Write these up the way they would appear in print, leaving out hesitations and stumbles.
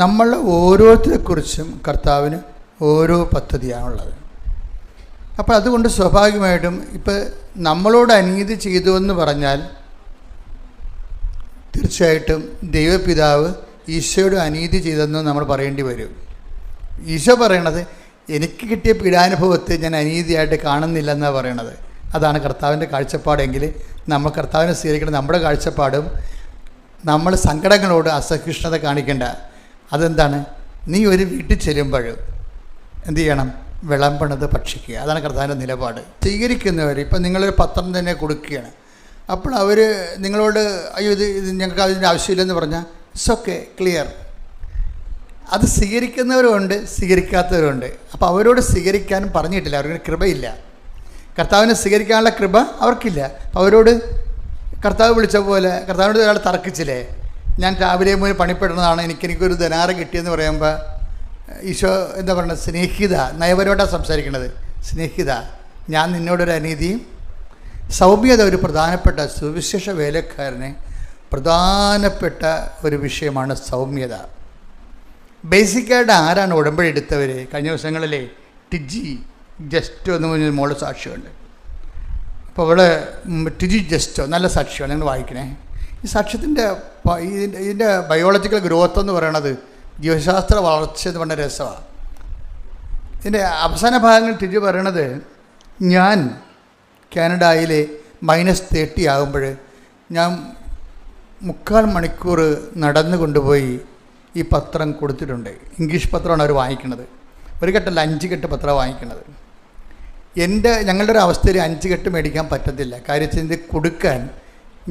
നമ്മൾ ഓരോരുത്തരെക്കുറിച്ചും കർത്താവിന് ഓരോ പദ്ധതിയാണുള്ളത്. അപ്പോൾ അതുകൊണ്ട് സ്വാഭാവികമായിട്ടും ഇപ്പോൾ നമ്മളോട് അനീതി ചെയ്തു എന്ന് പറഞ്ഞാൽ തീർച്ചയായിട്ടും ദൈവപിതാവ് ഈശോയോട് അനീതി ചെയ്തെന്ന് നമ്മൾ പറയേണ്ടി വരും. ഈശോ പറയണത് എനിക്ക് കിട്ടിയ പീഡാനുഭവത്തെ ഞാൻ അനീതിയായിട്ട് കാണുന്നില്ലെന്നാണ് പറയണത്. അതാണ് കർത്താവിൻ്റെ കാഴ്ചപ്പാടെങ്കിൽ നമ്മൾ കർത്താവിനെ സ്വീകരിക്കണം. നമ്മുടെ കാഴ്ചപ്പാടും നമ്മൾ സങ്കടങ്ങളോട് അസഹിഷ്ണുത കാണിക്കേണ്ട. അതെന്താണ്? നീ ഒരു വീട്ടിൽ ചെല്ലുമ്പോൾ എന്തു ചെയ്യണം? വിളമ്പണത് ഭക്ഷിക്കുക. അതാണ് കർത്താവിൻ്റെ നിലപാട്. സ്വീകരിക്കുന്നവർ ഇപ്പം നിങ്ങളൊരു പത്രം തന്നെ കൊടുക്കുകയാണ്, അപ്പോൾ അവർ നിങ്ങളോട് അയ്യോ ഇത് ഞങ്ങൾക്ക് അതിൻ്റെ ആവശ്യമില്ലെന്ന് പറഞ്ഞാൽ ഇറ്റ്സ് ഓക്കെ, ക്ലിയർ. അത് സ്വീകരിക്കുന്നവരുമുണ്ട്, സ്വീകരിക്കാത്തവരുണ്ട്. അപ്പോൾ അവരോട് സ്വീകരിക്കാൻ പറഞ്ഞിട്ടില്ല, അവർക്ക് കൃപയില്ല. കർത്താവിനെ സ്വീകരിക്കാനുള്ള കൃപ അവർക്കില്ല. അവരോട് കർത്താവ് വിളിച്ച പോലെ കർത്താവിനോട് ഒരാൾ തർക്കിച്ചില്ലേ, ഞാൻ രാവിലെ മുതൽ പണിപ്പെടുന്നതാണ്, എനിക്കൊരു ധനാറ് കിട്ടിയെന്ന് പറയുമ്പോൾ ഈശോ എന്താ പറയുന്നത്? സ്നേഹിത, നയപരമായിട്ടാണ് സംസാരിക്കുന്നത്. സ്നേഹിത, ഞാൻ നിന്നോടൊരു അനീതിയും. സൗമ്യത ഒരു പ്രധാനപ്പെട്ട സുവിശേഷ വേലക്കാരന് പ്രധാനപ്പെട്ട ഒരു വിഷയമാണ് സൗമ്യത. ബേസിക്കായിട്ട് ആരാണ് ഉടമ്പടി എടുത്തവർ? കഴിഞ്ഞ ദിവസങ്ങളിലെ ടിജി ജസ്റ്റോ എന്ന് പറഞ്ഞ മോള് സാക്ഷിയുണ്ട്. അപ്പോൾ അവള് ടിജി ജസ്റ്റോ നല്ല സാക്ഷിയാണ്, നിങ്ങൾ വായിക്കണേ. ഈ സാക്ഷ്യത്തിൻ്റെ ഇതിൻ്റെ ബയോളജിക്കൽ ഗ്രോത്ത് എന്ന് പറയണത് ജീവശാസ്ത്ര വളർച്ച എന്ന് പറഞ്ഞ രസമാണ്. ഇതിൻ്റെ അവസാന ഭാഗങ്ങൾ ടിജി പറയണത്, ഞാൻ കാനഡയിൽ -30 ആകുമ്പോൾ ഞാൻ 3/4 മണിക്കൂർ നടന്നു കൊണ്ടുപോയി ഈ പത്രം കൊടുത്തിട്ടുണ്ട്. ഇംഗ്ലീഷ് പത്രമാണ് അവർ വാങ്ങിക്കുന്നത്. ഒരു കെട്ടല്ല, 5 കെട്ട് പത്രമാണ് വാങ്ങിക്കുന്നത്. ഞങ്ങളുടെ ഒരു അവസ്ഥയിൽ 5 കെട്ട് മേടിക്കാൻ പറ്റത്തില്ല. കാര്യം ഇത് കൊടുക്കാൻ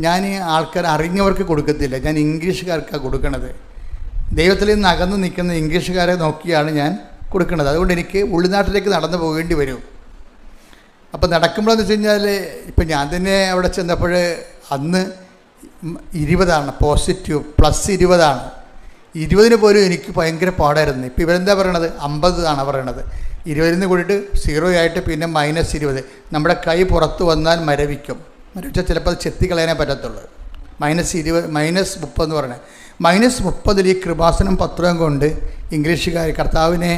ഞാൻ ആൾക്കാർ അറിഞ്ഞവർക്ക് കൊടുക്കത്തില്ല, ഞാൻ ഇംഗ്ലീഷുകാർക്കാണ് കൊടുക്കണത്. ദൈവത്തിൽ നിന്ന് അകന്ന് നിൽക്കുന്ന ഇംഗ്ലീഷുകാരെ നോക്കിയാണ് ഞാൻ കൊടുക്കുന്നത്. അതുകൊണ്ട് എനിക്ക് ഉൾനാട്ടിലേക്ക് നടന്നു പോകേണ്ടി വരും. അപ്പോൾ നടക്കുമ്പോഴെന്ന് വെച്ച് കഴിഞ്ഞാൽ ഇപ്പം ഞാൻ തന്നെ അവിടെ ചെന്നപ്പോൾ അന്ന് 20 പോസിറ്റീവ്, +20. 20 പോലും എനിക്ക് ഭയങ്കര പാടായിരുന്നു. ഇപ്പോൾ ഇവരെന്താ പറയണത്? 50 പറയണത്. 20 കൂടിയിട്ട് 0 ആയിട്ട് പിന്നെ -20. നമ്മുടെ കൈ പുറത്ത് വന്നാൽ മരവിക്കും. മരവിച്ചാൽ ചിലപ്പോൾ അത് ചെത്തിക്കളയാനേ പറ്റത്തുള്ളൂ. -30 എന്ന് പറയണത്. -30 ഈ കൃപാസനം പത്രം കൊണ്ട് ഇംഗ്ലീഷുകാർ കർത്താവിനെ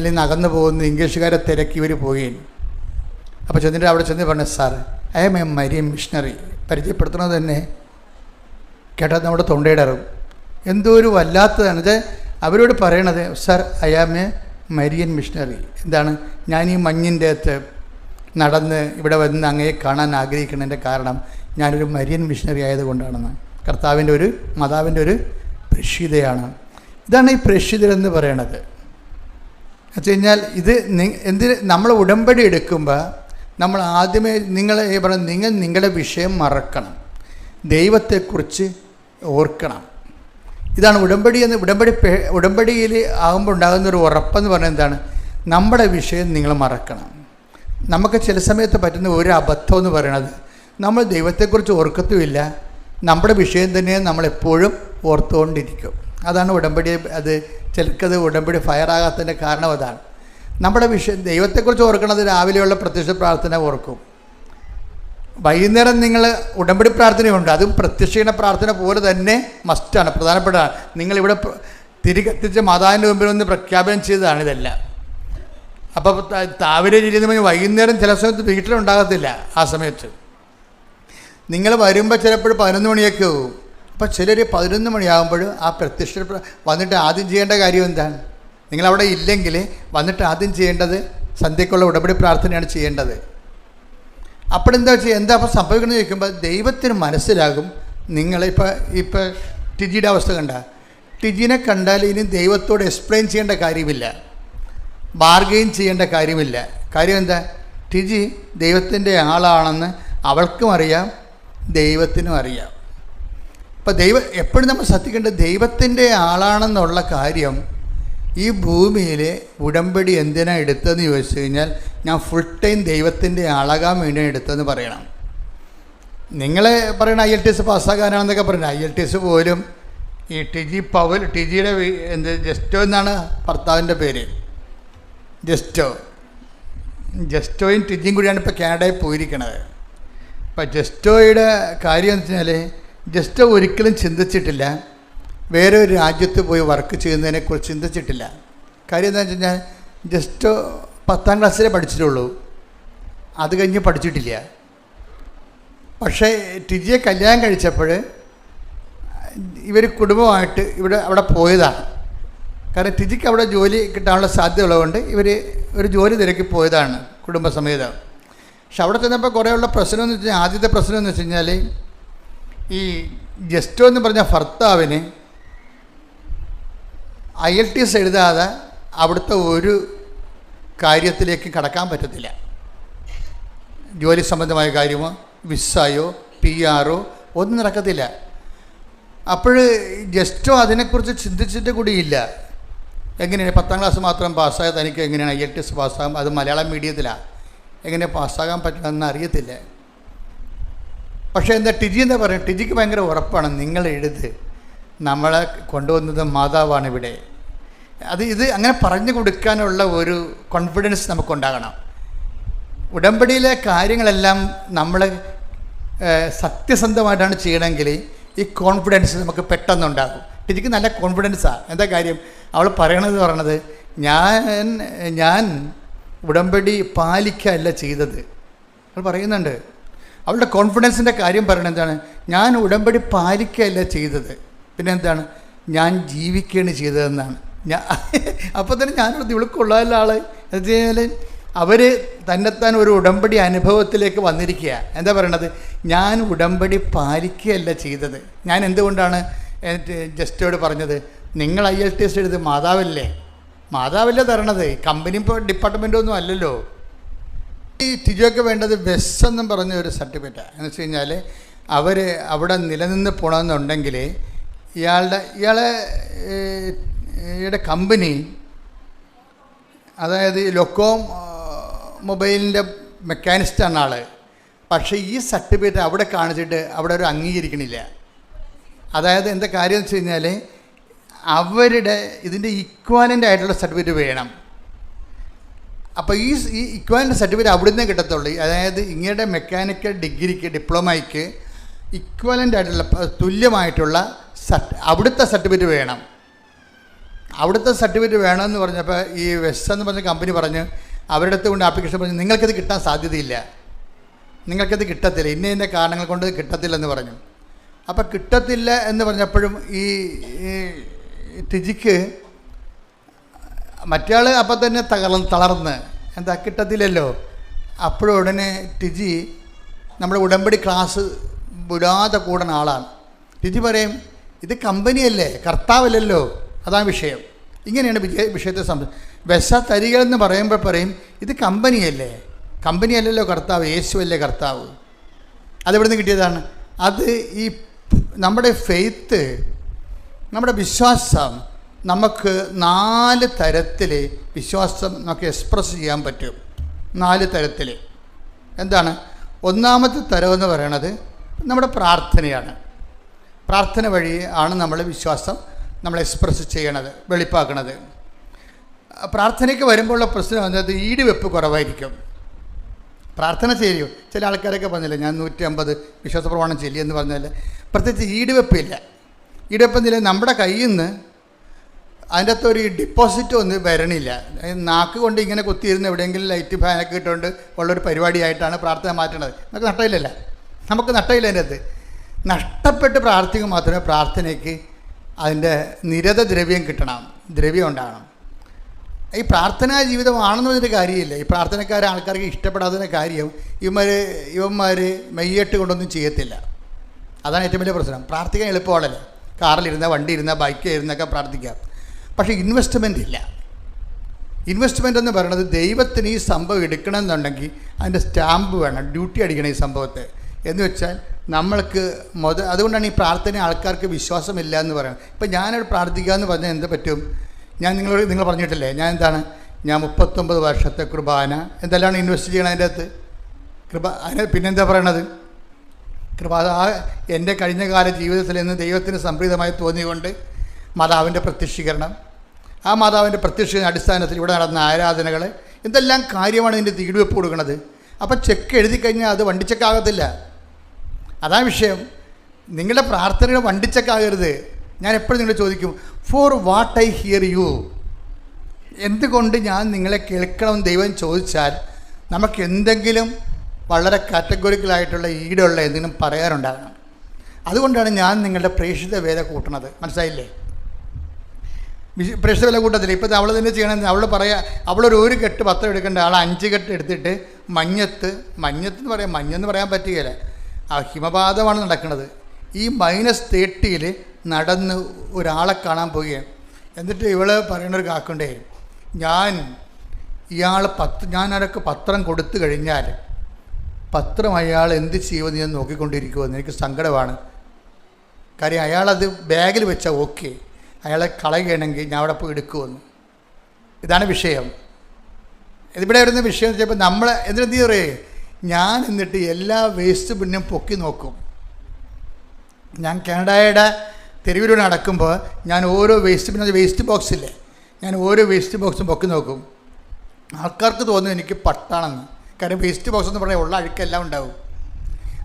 നിന്ന് അകന്നു പോകുന്ന ഇംഗ്ലീഷുകാരെ തിരക്കി ഇവർ പോവുകയും. അപ്പോൾ ചെന്നിട്ട് അവിടെ ചെന്ന് പറഞ്ഞു, sir I am a Marian missionary. പരിചയപ്പെടുത്തുന്നത് തന്നെ കേട്ടാൽ നമ്മുടെ തൊണ്ടയിടറും. എന്തോ ഒരു വല്ലാത്തതാണ്. ഇത് അവരോട് പറയണത്, sir I am a Marian missionary. എന്താണ്? ഞാൻ ഈ മഞ്ഞിൻ്റെ അകത്ത് നടന്ന് ഇവിടെ വന്ന് അങ്ങയെ കാണാൻ ആഗ്രഹിക്കുന്നതിൻ്റെ കാരണം ഞാനൊരു മരിയൻ മിഷണറി ആയതുകൊണ്ടാണെന്ന്. കർത്താവിൻ്റെ ഒരു മാതാവിൻ്റെ ഒരു പ്രേക്ഷിതയാണ്. ഇതാണ് ഈ പ്രേക്ഷിതരെന്ന് പറയണത്. വെച്ച് കഴിഞ്ഞാൽ ഇത് നമ്മൾ ഉടമ്പടി എടുക്കുമ്പോൾ നമ്മൾ ആദ്യമേ നിങ്ങൾ നിങ്ങളുടെ വിഷയം മറക്കണം, ദൈവത്തെക്കുറിച്ച് ഓർക്കണം. ഇതാണ് ഉടമ്പടിയിൽ ആകുമ്പോൾ ഉണ്ടാകുന്നൊരു ഉറപ്പെന്ന് പറഞ്ഞാൽ എന്താണ്? നമ്മുടെ വിഷയം നിങ്ങൾ മറക്കണം. നമുക്ക് ചില സമയത്ത് പറ്റുന്ന ഒരു അബദ്ധം എന്ന് പറയണത്, നമ്മൾ ദൈവത്തെക്കുറിച്ച് ഓർക്കത്തുമില്ല, നമ്മുടെ വിഷയം തന്നെ നമ്മളെപ്പോഴും ഓർത്തുകൊണ്ടിരിക്കും. അതാണ് ഉടമ്പടി. അത് ചിലർക്കത് ഉടമ്പടി ഫയറാകാത്തതിൻ്റെ കാരണം അതാണ്. നമ്മുടെ വിഷയം ദൈവത്തെക്കുറിച്ച് ഓർക്കണത് രാവിലെയുള്ള പ്രത്യക്ഷ പ്രാർത്ഥന ഓർക്കും. വൈകുന്നേരം നിങ്ങൾ ഉടമ്പടി പ്രാർത്ഥനയുണ്ട്, അതും പ്രത്യക്ഷീണ പ്രാർത്ഥന പോലെ തന്നെ മസ്റ്റാണ്, പ്രധാനപ്പെട്ടതാണ്. നിങ്ങളിവിടെ തിരികെത്തിച്ച മാതാവിൻ്റെ മുമ്പിൽ ഒന്ന് പ്രഖ്യാപനം ചെയ്തതാണ് ഇതെല്ലാം. അപ്പോൾ താവരെ ചെയ്യുന്ന വൈകുന്നേരം ചില സമയത്ത് വീട്ടിലുണ്ടാകത്തില്ല. ആ സമയത്ത് നിങ്ങൾ വരുമ്പോൾ ചിലപ്പോൾ 11 മണിയൊക്കെ ആവും. അപ്പോൾ ചിലർ 11 മണിയാകുമ്പോൾ ആ പ്രത്യക്ഷ വന്നിട്ട് ആദ്യം ചെയ്യേണ്ട കാര്യം എന്താണ്? നിങ്ങളവിടെ ഇല്ലെങ്കിൽ വന്നിട്ട് ആദ്യം ചെയ്യേണ്ടത് സന്ധ്യയ്ക്കുള്ള ഉടമ്പടി പ്രാർത്ഥനയാണ് ചെയ്യേണ്ടത്. അപ്പോഴെന്താ എന്താ അപ്പോൾ സംഭവിക്കുന്നത് ചോദിക്കുമ്പോൾ ദൈവത്തിന് മനസ്സിലാകും. ഇപ്പോൾ ടിജിയുടെ അവസ്ഥ കണ്ട, ടിജിനെ കണ്ടാൽ ഇനി ദൈവത്തോട് എക്സ്പ്ലെയിൻ ചെയ്യേണ്ട കാര്യമില്ല, ബാർഗെയിൻ ചെയ്യേണ്ട കാര്യമില്ല. കാര്യം എന്താ? ടിജി ദൈവത്തിൻ്റെ ആളാണെന്ന് അവൾക്കും അറിയാം, ദൈവത്തിനും അറിയാം. അപ്പോൾ എപ്പോഴും നമ്മൾ ശ്രദ്ധിക്കേണ്ടത് ദൈവത്തിൻ്റെ ആളാണെന്നുള്ള കാര്യം. ഈ ഭൂമിയിലെ ഉടമ്പടി എന്തിനാണ് എടുത്തതെന്ന് ചോദിച്ചു കഴിഞ്ഞാൽ, ഞാൻ ഫുൾ ടൈം ദൈവത്തിൻ്റെ ആളാകാൻ വേണ്ടിയാണ് എടുത്തതെന്ന് പറയണം. നിങ്ങളെ പറയണ IELTS പാസ്സാകാനാണെന്നൊക്കെ പറയണം. IELTS പോലും ഈ ടിജിയുടെ ജസ്റ്റോ എന്നാണ് ഭർത്താവിൻ്റെ പേര്. ജസ്റ്റോയും ടിജിയും കൂടിയാണ് ഇപ്പോൾ കാനഡയിൽ പോയിരിക്കണത്. അപ്പോൾ ജസ്റ്റോയുടെ കാര്യം എന്ന് വെച്ചാൽ ജസ്റ്റോ ഒരിക്കലും ചിന്തിച്ചിട്ടില്ല വേറെ ഒരു രാജ്യത്ത് പോയി വർക്ക് ചെയ്യുന്നതിനെക്കുറിച്ച് ചിന്തിച്ചിട്ടില്ല. കാര്യം എന്താണെന്ന് വെച്ച് കഴിഞ്ഞാൽ ജസ്റ്റ് 10ാം ക്ലാസ്സിലേ പഠിച്ചിട്ടുള്ളൂ, അത് കഴിഞ്ഞ് പഠിച്ചിട്ടില്ല. പക്ഷേ ടിജിയെ കല്യാണം കഴിച്ചപ്പോൾ ഇവർ കുടുംബമായിട്ട് അവിടെ പോയതാണ്. കാരണം ടിജിക്ക് അവിടെ ജോലി കിട്ടാനുള്ള സാധ്യത ഉള്ളതുകൊണ്ട് ഇവർ ഒരു ജോലി തിരക്കി പോയതാണ് കുടുംബസമേതം. പക്ഷെ അവിടെ ചെന്നപ്പോൾ കുറേയുള്ള പ്രശ്നം എന്ന് വെച്ച് കഴിഞ്ഞാൽ, ആദ്യത്തെ പ്രശ്നം എന്ന് വെച്ച് കഴിഞ്ഞാൽ ഈ ജസ്റ്റോ എന്ന് പറഞ്ഞ ഭർത്താവിന് IELTS എഴുതാതെ അവിടുത്തെ ഒരു കാര്യത്തിലേക്ക് കടക്കാൻ പറ്റത്തില്ല. ജോലി സംബന്ധമായ കാര്യമോ വിസയോ PR ഒന്നും നടക്കത്തില്ല. അപ്പോൾ ജസ്റ്റോ അതിനെക്കുറിച്ച് ചിന്തിച്ചിട്ട് കൂടിയില്ല. എങ്ങനെയാണ് 10ാം ക്ലാസ് മാത്രം പാസ്സായ തനിക്ക് എങ്ങനെയാണ് IELTS പാസ്സാകും, അത് മലയാളം മീഡിയത്തിലാണ്, എങ്ങനെ പാസ്സാകാൻ പറ്റണമെന്ന് അറിയത്തില്ല. പക്ഷേ എന്താ ടിജി എന്താ പറയുക, ടിജിക്ക് ഭയങ്കര ഉറപ്പാണ്, നിങ്ങൾ എഴുത്, നമ്മളെ കൊണ്ടുവന്നത് മാതാവാണ് ഇവിടെ. ഇത് അങ്ങനെ പറഞ്ഞു കൊടുക്കാനുള്ള ഒരു കോൺഫിഡൻസ് നമുക്കുണ്ടാകണം. ഉടമ്പടിയിലെ കാര്യങ്ങളെല്ലാം നമ്മൾ സത്യസന്ധമായിട്ടാണ് ചെയ്യണമെങ്കിൽ ഈ കോൺഫിഡൻസ് നമുക്ക് പെട്ടെന്നുണ്ടാകും. ടിജിക്ക് നല്ല കോൺഫിഡൻസാണ്. എന്താ കാര്യം, അവൾ പറയണത് ഞാൻ ഉടമ്പടി പാലിക്കുകയല്ല ചെയ്തത്. അവൾ പറയുന്നുണ്ട്, അവളുടെ കോൺഫിഡൻസിൻ്റെ കാര്യം പറയണത് എന്താണ്, ഞാൻ ഉടമ്പടി പാലിക്കുകയല്ല ചെയ്തത്, പിന്നെ എന്താണ്, ഞാൻ ജീവിക്കുകയാണ് ചെയ്തതെന്നാണ്. അപ്പോൾ തന്നെ ഞാനത് ഇവൾക്കുള്ളതല്ല ആൾ എന്ന് വെച്ച് കഴിഞ്ഞാൽ അവർ തന്നെത്താൻ ഒരു ഉടമ്പടി അനുഭവത്തിലേക്ക് വന്നിരിക്കുക. എന്താ പറയണത്, ഞാൻ ഉടമ്പടി പാലിക്കുകയല്ല ചെയ്തത്. ഞാൻ എന്തുകൊണ്ടാണ് ജസ്റ്റോട് പറഞ്ഞത്, നിങ്ങൾ IELTS എഴുത്, മാതാവല്ലേ തരണത്, കമ്പനി ഡിപ്പാർട്ട്മെൻറ്റൊന്നും അല്ലല്ലോ. ഈ ടിജോയ്ക്ക് വേണ്ടത് വെസ് എന്നും പറഞ്ഞ ഒരു സർട്ടിഫിക്കറ്റാണ്. എന്ന് വെച്ച് കഴിഞ്ഞാൽ അവർ അവിടെ നിലനിന്ന് പോകണമെന്നുണ്ടെങ്കിൽ ഇയാളുടെ കമ്പനി, അതായത് ലൊക്കോം മൊബൈലിൻ്റെ മെക്കാനിസ്റ്റാണ് ആൾ. പക്ഷേ ഈ സർട്ടിഫിക്കറ്റ് അവിടെ കാണിച്ചിട്ട് അവിടെ ഒരു അംഗീകരിക്കണില്ല. അതായത് എന്താ കാര്യം എന്ന് വെച്ച് കഴിഞ്ഞാൽ അവരുടെ ഇതിൻ്റെ ഇക്വാലൻ്റ് ആയിട്ടുള്ള സർട്ടിഫിക്കറ്റ് വേണം. അപ്പോൾ ഈ ഇക്വാലൻ്റ് സർട്ടിഫിക്കറ്റ് അവിടെ നിന്നേ കിട്ടത്തുള്ളൂ. അതായത് ഇങ്ങയുടെ മെക്കാനിക്കൽ ഡിഗ്രിക്ക് ഡിപ്ലോമയ്ക്ക് ഇക്വാലൻ്റ് ആയിട്ടുള്ള തുല്യമായിട്ടുള്ള അവിടുത്തെ സർട്ടിഫിക്കറ്റ് വേണം. അവിടുത്തെ സർട്ടിഫിക്കറ്റ് വേണമെന്ന് പറഞ്ഞപ്പോൾ ഈ വെസ് എന്ന് പറഞ്ഞ കമ്പനി പറഞ്ഞ് അവരുടെ അടുത്ത് കൊണ്ട് ആപ്ലിക്കേഷൻ പറഞ്ഞു, നിങ്ങൾക്കത് കിട്ടാൻ സാധ്യതയില്ല, നിങ്ങൾക്കത് കിട്ടത്തില്ല, ഇന്ന കാരണങ്ങൾ കൊണ്ട് കിട്ടത്തില്ലെന്ന് പറഞ്ഞു. അപ്പോൾ കിട്ടത്തില്ല എന്ന് പറഞ്ഞപ്പോഴും ഈ ടിജിക്ക് മറ്റയാൾ അപ്പം തന്നെ തളർന്ന്, എന്താ കിട്ടത്തില്ലല്ലോ. അപ്പോഴുടനെ ടിജി നമ്മുടെ ഉടമ്പടി ക്ലാസ് വിടാതെ കൂടുന്ന ആളാണ്. ടിജി പറയും, ഇത് കമ്പനിയല്ലേ, കർത്താവല്ലല്ലോ, അതാണ് വിഷയം. ഇങ്ങനെയാണ് വിഷയത്തെ വെസ തരികളെന്ന് പറയുമ്പോൾ പറയും, ഇത് കമ്പനിയല്ലല്ലോ കർത്താവ്, യേശുവല്ലേ കർത്താവ്. അതെവിടെ നിന്ന് കിട്ടിയതാണ്? അത് ഈ നമ്മുടെ ഫെയ്ത്ത്, നമ്മുടെ വിശ്വാസം നമുക്ക് 4 തരത്തിൽ വിശ്വാസം നമുക്ക് എക്സ്പ്രസ് ചെയ്യാൻ പറ്റും. 4 തരത്തിൽ. എന്താണ്? ഒന്നാമത്തെ തരമെന്ന് പറയണത് നമ്മുടെ പ്രാർത്ഥനയാണ്. പ്രാർത്ഥന വഴി ആണ് നമ്മൾ വിശ്വാസം നമ്മൾ എക്സ്പ്രസ് ചെയ്യണത്, വെളിപ്പാക്കണത്. പ്രാർത്ഥനയ്ക്ക് വരുമ്പോഴുള്ള പ്രശ്നം എന്നത് ഈടുവെപ്പ് കുറവായിരിക്കും. പ്രാർത്ഥന ചെയ്യോ, ചില ആൾക്കാരൊക്കെ പറഞ്ഞില്ലേ, ഞാൻ 150 വിശ്വാസ പ്രമാണം ചെല്ലിയെന്ന് പറഞ്ഞാൽ പ്രത്യേകിച്ച് ഈടുവെപ്പില്ല. ഈടുവെപ്പെന്നില്ല, നമ്മുടെ കയ്യിൽ നിന്ന് അതിൻ്റെ അകത്ത് ഒരു ഡിപ്പോസിറ്റ് ഒന്നും വരണില്ല. നാക്ക് കൊണ്ട് ഇങ്ങനെ കുത്തിയിരുന്ന് എവിടെയെങ്കിലും ലൈറ്റ് ഫാനൊക്കെ ഇട്ടുകൊണ്ട് ഉള്ളൊരു പരിപാടിയായിട്ടാണ് പ്രാർത്ഥന മാറ്റണത്. നമുക്ക് നഷ്ടമില്ലല്ല, നമുക്ക് നഷ്ടമില്ല. അതിൻ്റെ അകത്ത് നഷ്ടപ്പെട്ട് പ്രാർത്ഥിക്കുക മാത്രമേ പ്രാർത്ഥനയ്ക്ക് അതിൻ്റെ നിരത ദ്രവ്യം ഉണ്ടാകണം. ഈ പ്രാർത്ഥനാ ജീവിതമാണെന്ന് പറഞ്ഞൊരു കാര്യമില്ല. ഈ പ്രാർത്ഥനക്കാരെ ആൾക്കാർക്ക് ഇഷ്ടപ്പെടാത്ത കാര്യം ഇവന്മാർ മെയ്യട്ട് കൊണ്ടൊന്നും ചെയ്യത്തില്ല. അതാണ് ഏറ്റവും വലിയ പ്രശ്നം. പ്രാർത്ഥിക്കാൻ എളുപ്പമാണല്ലോ, കാറിലിരുന്ന, വണ്ടി ഇരുന്ന, ബൈക്കിൽ ഇരുന്നൊക്കെ പ്രാർത്ഥിക്കാം. പക്ഷേ ഇൻവെസ്റ്റ്മെൻ്റ് ഇല്ല. ഇൻവെസ്റ്റ്മെൻ്റ് എന്ന് പറയുന്നത് ദൈവത്തിന് ഈ സംഭവം എടുക്കണമെന്നുണ്ടെങ്കിൽ അതിൻ്റെ സ്റ്റാമ്പ് വേണം, ഡ്യൂട്ടി അടിക്കണം ഈ സംഭവത്തെ. എന്ന് വെച്ചാൽ നമ്മൾക്ക് അതുകൊണ്ടാണ് ഈ പ്രാർത്ഥന ആൾക്കാർക്ക് വിശ്വാസമില്ല എന്ന് പറയുന്നത്. ഇപ്പം ഞാനവിടെ പ്രാർത്ഥിക്കുക എന്ന് പറഞ്ഞാൽ എന്ത് പറ്റും? നിങ്ങൾ പറഞ്ഞിട്ടില്ലേ, ഞാൻ 39 വർഷത്തെ കുർബാന എന്തെല്ലാം ഇൻവെസ്റ്റ് ചെയ്യണം അതിൻ്റെ അകത്ത്. അതിന് പിന്നെന്താ പറയണത്? എൻ്റെ കഴിഞ്ഞ കാല ജീവിതത്തിൽ നിന്ന് ദൈവത്തിന് സംപ്രീതമായി തോന്നിയുകൊണ്ട് മാതാവിൻ്റെ പ്രത്യക്ഷീകരണം, ആ മാതാവിൻ്റെ പ്രത്യക്ഷീകരണ അടിസ്ഥാനത്തിൽ ഇവിടെ നടന്ന ആരാധനകൾ, എന്തെല്ലാം കാര്യമാണ് ഇതിൻ്റെ തീടുവെപ്പ് കൊടുക്കുന്നത്. അപ്പോൾ ചെക്ക് എഴുതി കഴിഞ്ഞാൽ അത് വണ്ടിച്ചെക്കാകത്തില്ല. അതാണ് വിഷയം. നിങ്ങളുടെ പ്രാർത്ഥനയുടെ വണ്ടിച്ചെക്കാകരുത്. ഞാൻ എപ്പോഴും നിങ്ങൾ ചോദിക്കും, for what I hear you, എന്തുകൊണ്ട് ഞാൻ നിങ്ങളെ കേൾക്കണം ദൈവം ചോദിച്ചാൽ നമുക്ക് എന്തെങ്കിലും വളരെ കാറ്റഗോറിക്കലായിട്ടുള്ള ഈടുള്ള എന്തെങ്കിലും പറയാനുണ്ടാകണം. അതുകൊണ്ടാണ് ഞാൻ നിങ്ങളുടെ പ്രേക്ഷിത വേല കൂട്ടണത്. മനസ്സിലായില്ലേ? പ്രേക്ഷിത വേല കൂട്ടത്തില്ല. ഇപ്പോൾ അവൾ തന്നെ ചെയ്യണമെന്ന് അവൾ അവളൊരു കെട്ട് പത്രം എടുക്കേണ്ട ആൾ 5 കെട്ട് എടുത്തിട്ട് മഞ്ഞെന്ന് പറയാൻ പറ്റുകയില്ല, ആ ഹിമപാതമാണ് നടക്കുന്നത്. ഈ -30 നടന്ന് ഒരാളെ കാണാൻ പോവുകയാണ്. എന്നിട്ട് ഇവൾ പറയുന്നൊരു കാക്കുണ്ടേ, ഞാനൊക്കെ പത്രം കൊടുത്തു കഴിഞ്ഞാൽ പത്രം അയാൾ എന്ത് ചെയ്യുമെന്ന് ഞാൻ നോക്കിക്കൊണ്ടിരിക്കുമെന്ന് എനിക്ക് സങ്കടമാണ്. കാര്യം അയാളത് ബാഗിൽ വെച്ചാൽ ഓക്കെ, അയാളെ കളയുകയാണെങ്കിൽ ഞാൻ അവിടെ പോയി എടുക്കുമെന്ന്. ഇതാണ് വിഷയം. ഇതിവിടെ വരുന്ന വിഷയം എന്ന് വെച്ചപ്പോൾ നമ്മൾ എന്ത് പറയേ, ഞാൻ എന്നിട്ട് എല്ലാ വേസ്റ്റ് ബിന്നും പൊക്കി നോക്കും. ഞാൻ കാനഡയുടെ തെരുവിലൂടെ നടക്കുമ്പോൾ ഞാൻ ഓരോ വേസ്റ്റ് ബോക്സില്ലേ, ഞാൻ ഓരോ വേസ്റ്റ് ബോക്സും പൊക്കി നോക്കും. ആൾക്കാർക്ക് തോന്നും എനിക്ക് പട്ടാണെന്ന്. കാര്യം വേസ്റ്റ് ബോക്സ് എന്ന് പറഞ്ഞാൽ ഉള്ള അഴുക്കെല്ലാം ഉണ്ടാവും.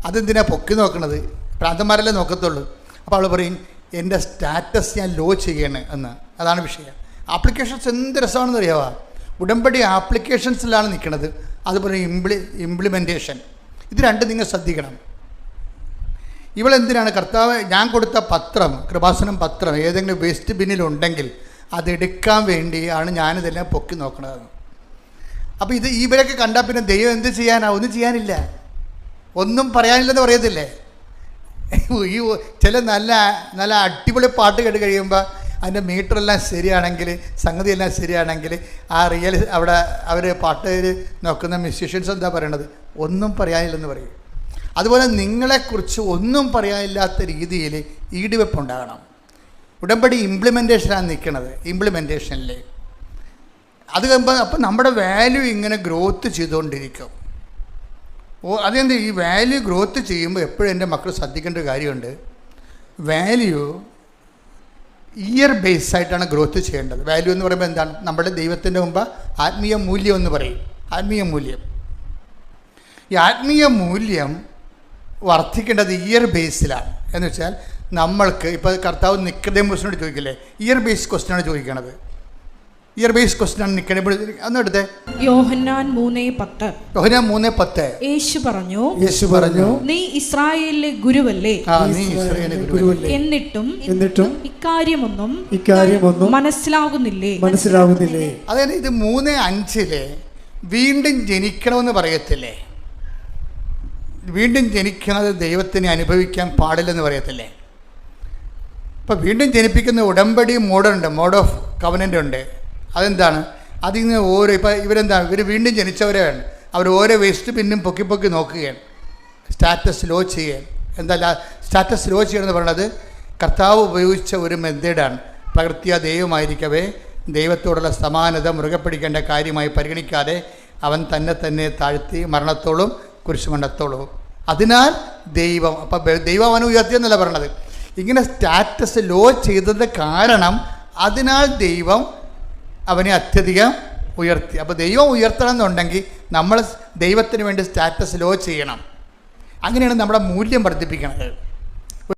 അതെന്തിനാണ് പൊക്കി നോക്കണത്? പ്രാന്തന്മാരല്ലേ നോക്കത്തുള്ളൂ. അപ്പോൾ അവൾ പറയും എൻ്റെ സ്റ്റാറ്റസ് ഞാൻ ലോ ചെയ്യണേ എന്ന്. അതാണ് വിഷയം. ആപ്ലിക്കേഷൻസ് എന്ത് രസമാണെന്ന് അറിയാമോ? ഉടമ്പടി ആപ്ലിക്കേഷൻസിലാണ് നിൽക്കുന്നത്, അതുപോലെ ഇംപ്ലിമെൻറ്റേഷൻ. ഇത് രണ്ടും നിങ്ങൾ ശ്രദ്ധിക്കണം. ഇവളെന്തിനാണ് കർത്താവ് ഞാൻ കൊടുത്ത പത്രം, കൃപാസനം പത്രം ഏതെങ്കിലും വേസ്റ്റ് ബിന്നിലുണ്ടെങ്കിൽ അതെടുക്കാൻ വേണ്ടിയാണ് ഞാനിതെല്ലാം പൊക്കി നോക്കണത്. അപ്പോൾ ഇവരൊക്കെ കണ്ടാൽ പിന്നെ ദൈവം എന്ത് ചെയ്യാനാ? ഒന്നും ചെയ്യാനില്ല, ഒന്നും പറയാനില്ലെന്ന് പറയത്തില്ലേ? ഈ ചില നല്ല നല്ല അടിപൊളി പാട്ട് കേട്ട് കഴിയുമ്പോൾ അതിൻ്റെ മീറ്ററെല്ലാം ശരിയാണെങ്കിൽ, സംഗതിയെല്ലാം ശരിയാണെങ്കിൽ, ആ അവിടെ അവർ പാട്ട് നോക്കുന്ന മ്യൂസീഷ്യൻസ് എന്താ പറയണത്? ഒന്നും പറയാനില്ലെന്ന് പറയും. അതുപോലെ നിങ്ങളെക്കുറിച്ച് ഒന്നും പറയാനില്ലാത്ത രീതിയിൽ ഈടുവെപ്പുണ്ടാകണം. ഉടമ്പടി ഇംപ്ലിമെൻറ്റേഷനാണ് നിൽക്കുന്നത്. ഇംപ്ലിമെൻറ്റേഷനിൽ അത് കഴിയുമ്പോൾ അപ്പം നമ്മുടെ വാല്യൂ ഇങ്ങനെ ഗ്രോത്ത് ചെയ്തുകൊണ്ടിരിക്കും. അതെന്ത്, ഈ വാല്യൂ ഗ്രോത്ത് ചെയ്യുമ്പോൾ എപ്പോഴും എൻ്റെ മക്കൾ ശ്രദ്ധിക്കേണ്ട ഒരു കാര്യമുണ്ട്. വാല്യൂ ഇയർ ബേസ് ആയിട്ടാണ് ഗ്രോത്ത് ചെയ്യേണ്ടത്. വാല്യൂ എന്ന് പറയുമ്പോൾ എന്താണ്? നമ്മുടെ ദൈവത്തിൻ്റെ മുമ്പ് ആത്മീയ മൂല്യം എന്ന് പറയും. ആത്മീയ മൂല്യം, ഈ ആത്മീയ മൂല്യം വർദ്ധിക്കേണ്ടത് ഇയർ ബേസിലാണ്. എന്ന് വെച്ചാൽ നമ്മൾക്ക് ഇപ്പോൾ കർത്താവ് നിക്കോദേമോസിനോട് ചോദിക്കില്ലേ, ഇയർ ബേസ് ക്വസ്റ്റ്യനാണ് ചോദിക്കണത്. ഇയർ ബേസ് ക്വസ്റ്റ്യനാണ് നിക്കോദേമോസ്. അന്ന് എടുത്തേ യോഹന്നാൻ 3:10. യേശു പറഞ്ഞു നീ ഇസ്രായേലിലെ ഗുരുവല്ലേ, എന്നിട്ടും ഇക്കാര്യമൊന്നും മനസ്സിലാകുന്നില്ലേ? അതായത് ഇത് 3:5 വീണ്ടും ജനിക്കണമെന്ന് പറയത്തില്ലേ? വീണ്ടും ജനിക്കുന്നത് ദൈവത്തിനെ അനുഭവിക്കാൻ പാടില്ലെന്ന് പറയത്തില്ലേ? ഇപ്പോൾ വീണ്ടും ജനിപ്പിക്കുന്ന ഉടമ്പടി മോഡ് ഓഫ് കവനൻ്റ് ഉണ്ട്. അതെന്താണ്? അതിന്ന് ഓരോ ഇവർ വീണ്ടും ജനിച്ചവരാണ്. അവർ ഓരോ വേസ്റ്റ് പിന്നും പൊക്കി നോക്കുകയാണ്, സ്റ്റാറ്റസ് ലോ ചെയ്യുകയാണ്. എന്താ സ്റ്റാറ്റസ് ലോ ചെയ്യണമെന്ന് പറയുന്നത്? കർത്താവ് ഉപയോഗിച്ച ഒരു മെത്തേഡാണ്. പ്രകൃത്യ ദൈവമായിരിക്കവേ ദൈവത്തോടുള്ള സമാനത മുറുകെ പിടിക്കേണ്ട കാര്യമായി പരിഗണിക്കാതെ അവൻ തന്നെ താഴ്ത്തി മരണത്തോളം കുരിശുമരണത്തോളം. അതിനാൽ ദൈവം ദൈവം അവനെ ഉയർത്തിയെന്നല്ല പറയണത്. ഇങ്ങനെ സ്റ്റാറ്റസ് ലോ ചെയ്തത് കാരണം അതിനാൽ ദൈവം അവനെ അത്യധികം ഉയർത്തി. അപ്പോൾ ദൈവം ഉയർത്തണം എന്നുണ്ടെങ്കിൽ നമ്മൾ ദൈവത്തിന് വേണ്ടി സ്റ്റാറ്റസ് ലോ ചെയ്യണം. അങ്ങനെയാണ് നമ്മുടെ മൂല്യം വർദ്ധിപ്പിക്കുന്നത്.